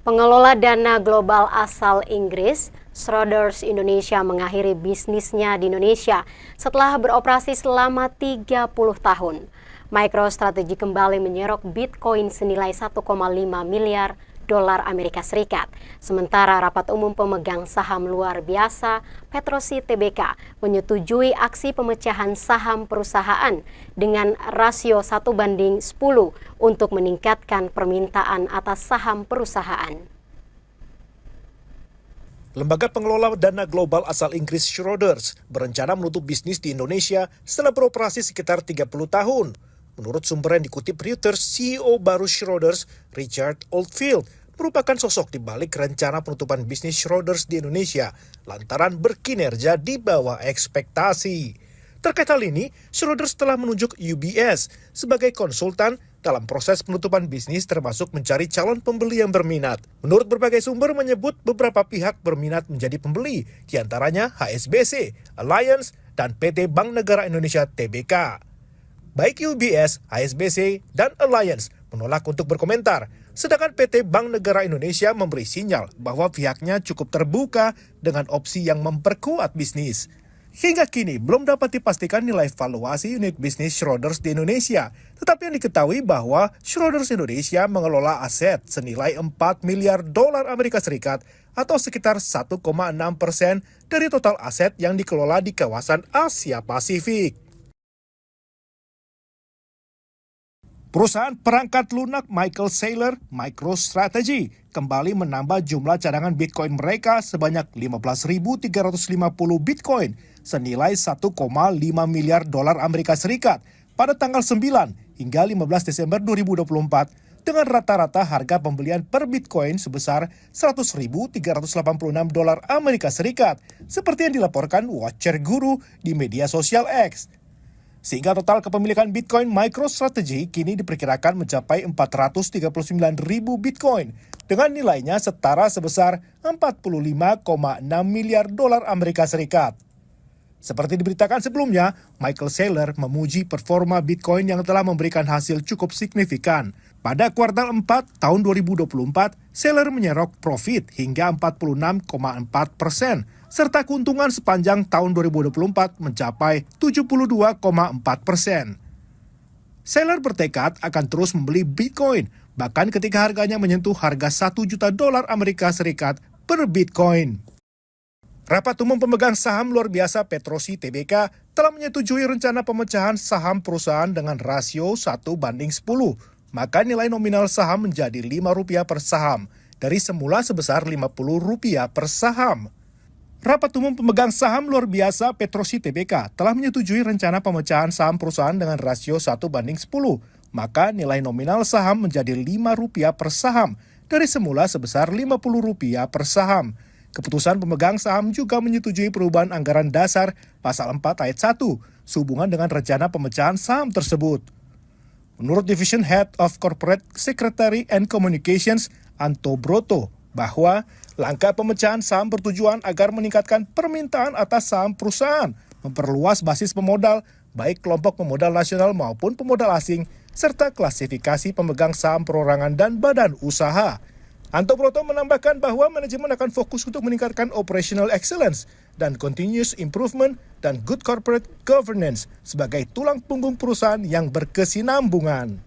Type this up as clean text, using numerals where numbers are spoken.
Pengelola dana global asal Inggris, Schroders Indonesia mengakhiri bisnisnya di Indonesia setelah beroperasi selama 30 tahun. MicroStrategy kembali menyerok Bitcoin senilai 1,5 miliar dolar Amerika Serikat. Sementara rapat umum pemegang saham luar biasa Petrosi Tbk menyetujui aksi pemecahan saham perusahaan dengan rasio 1:10 untuk meningkatkan permintaan atas saham perusahaan. Lembaga pengelola dana global asal Inggris Schroders berencana menutup bisnis di Indonesia setelah beroperasi sekitar 30 tahun. Menurut sumber yang dikutip Reuters, CEO baru Schroders, Richard Oldfield, merupakan sosok di balik rencana penutupan bisnis Schroders di Indonesia lantaran berkinerja di bawah ekspektasi. Terkait hal ini, Schroders telah menunjuk UBS sebagai konsultan dalam proses penutupan bisnis termasuk mencari calon pembeli yang berminat. Menurut berbagai sumber menyebut beberapa pihak berminat menjadi pembeli, diantaranya HSBC, Alliance, dan PT Bank Negara Indonesia Tbk. Baik UBS, HSBC, dan Alliance menolak untuk berkomentar, sedangkan PT Bank Negara Indonesia memberi sinyal bahwa pihaknya cukup terbuka dengan opsi yang memperkuat bisnis. Hingga kini belum dapat dipastikan nilai valuasi unit bisnis Schroders di Indonesia, tetapi yang diketahui bahwa Schroders Indonesia mengelola aset senilai 4 miliar dolar Amerika Serikat atau sekitar 1,6% dari total aset yang dikelola di kawasan Asia Pasifik. Perusahaan perangkat lunak Michael Saylor, MicroStrategy, kembali menambah jumlah cadangan Bitcoin mereka sebanyak 15.350 Bitcoin senilai 1,5 miliar dolar Amerika Serikat pada tanggal 9 hingga 15 Desember 2024 dengan rata-rata harga pembelian per Bitcoin sebesar 100.386 dolar Amerika Serikat seperti yang dilaporkan Watcher Guru di media sosial X. Sehingga total kepemilikan Bitcoin MicroStrategy kini diperkirakan mencapai 439.000 Bitcoin dengan nilainya setara sebesar 45,6 miliar dolar Amerika Serikat. Seperti diberitakan sebelumnya, Michael Saylor memuji performa Bitcoin yang telah memberikan hasil cukup signifikan. Pada kuartal 4 tahun 2024, Saylor menyerok profit hingga 46,4%, serta keuntungan sepanjang tahun 2024 mencapai 72,4%. Saylor bertekad akan terus membeli Bitcoin, bahkan ketika harganya menyentuh harga 1 juta dolar Amerika Serikat per Bitcoin. Rapat umum pemegang saham luar biasa Petrosi Tbk telah menyetujui rencana pemecahan saham perusahaan dengan rasio 1:10, maka nilai nominal saham menjadi Rp5 per saham, dari semula sebesar Rp50 per saham. Rapat umum pemegang saham luar biasa Petrosi Tbk telah menyetujui rencana pemecahan saham perusahaan dengan rasio 1:10, maka nilai nominal saham menjadi Rp5 per saham, dari semula sebesar Rp50 per saham. Keputusan pemegang saham juga menyetujui perubahan anggaran dasar pasal 4 ayat 1 sehubungan dengan rencana pemecahan saham tersebut. Menurut Division Head of Corporate Secretary and Communications, Anto Broto, bahwa langkah pemecahan saham bertujuan agar meningkatkan permintaan atas saham perusahaan, memperluas basis pemodal, baik kelompok pemodal nasional maupun pemodal asing, serta klasifikasi pemegang saham perorangan dan badan usaha. Anto Broto menambahkan bahwa manajemen akan fokus untuk meningkatkan operational excellence dan continuous improvement dan good corporate governance sebagai tulang punggung perusahaan yang berkesinambungan.